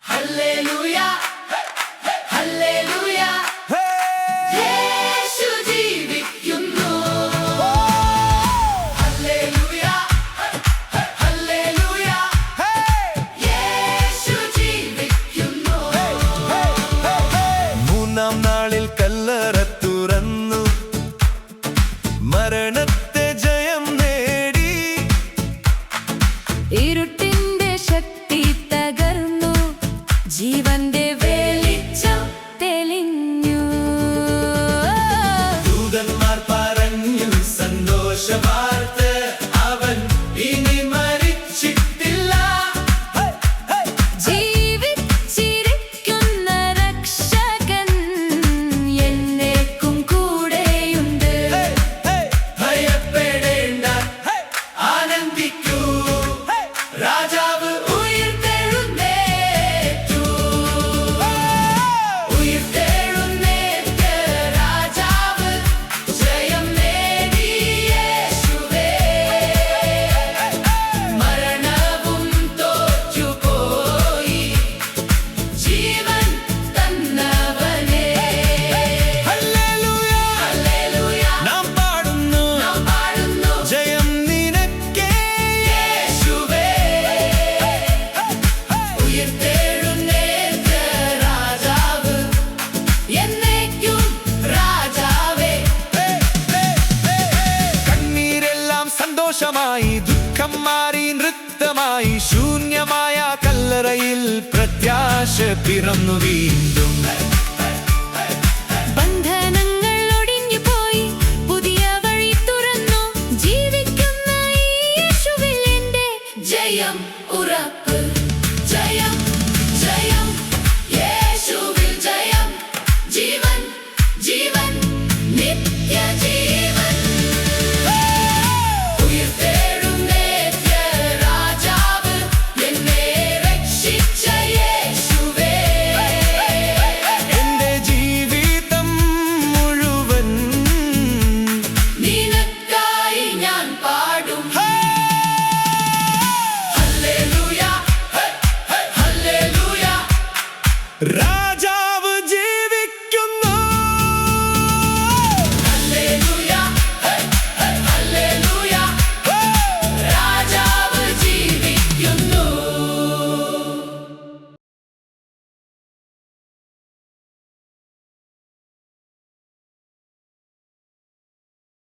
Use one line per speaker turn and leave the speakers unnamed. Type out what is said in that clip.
Hallelujah hallelujah യേശു ജീവിക്കുന്നു. Hallelujah hallelujah യേശു ജീവിക്കുന്നു.
മൂന്നാം നാളിൽ കല്ലറ തുറന്നു, മരണത്തെ ജയം നേടി.
ഇരുട്ടിന്റെ ശക്തി തകർന്നു, ജീവന്റെ വെളിച്ചം തെളിഞ്ഞു.
ദൂതന്മാർ പറഞ്ഞു സന്തോഷവാർത്ത, അവൻ ഇനി മരിച്ചിട്ടില്ല.
ജീവിച്ചിരിക്കുന്ന രക്ഷകൻ എന്നേക്കും കൂടെയുണ്ട്.
ഭയപ്പെടേണ്ട, ആനന്ദിക്കൂ, രാജാവ്
ഉയിർത്തെഴുന്നേറ്റു. ഉയിർത്തെഴുന്നേറ്റ രാജാവ് ജയം നേടി. യേശുവേ മരണവും തോറ്റുപോയി, ജീവൻ തന്നവനേ.
ഹല്ലേലൂയ,
ഹല്ലേലൂയ
നാം പാടുന്നു,
നാം പാടുന്നു.
ജയം നിനക്കേ
യേശുവേ ഉയിർത്തെഴുന്നേറ്റ രാജാവ്, എന്നേക്കും രാജാവേ.
കണ്ണീരെല്ലാം സന്തോഷമായി, ദുഃഖം മാറി നൃത്തമായി, ശൂന്യമായ കല്ലറയിൽ പ്രത്യാശ പിറന്നു വീണ്ടും.
ബന്ധനങ്ങൾ ഒടിഞ്ഞു പോയി, പുതിയ വഴി തുറന്നു. ജീവിക്കുന്ന ഈ യേശുവിൽ എന്റെ
ജയം ഉറപ്പ്.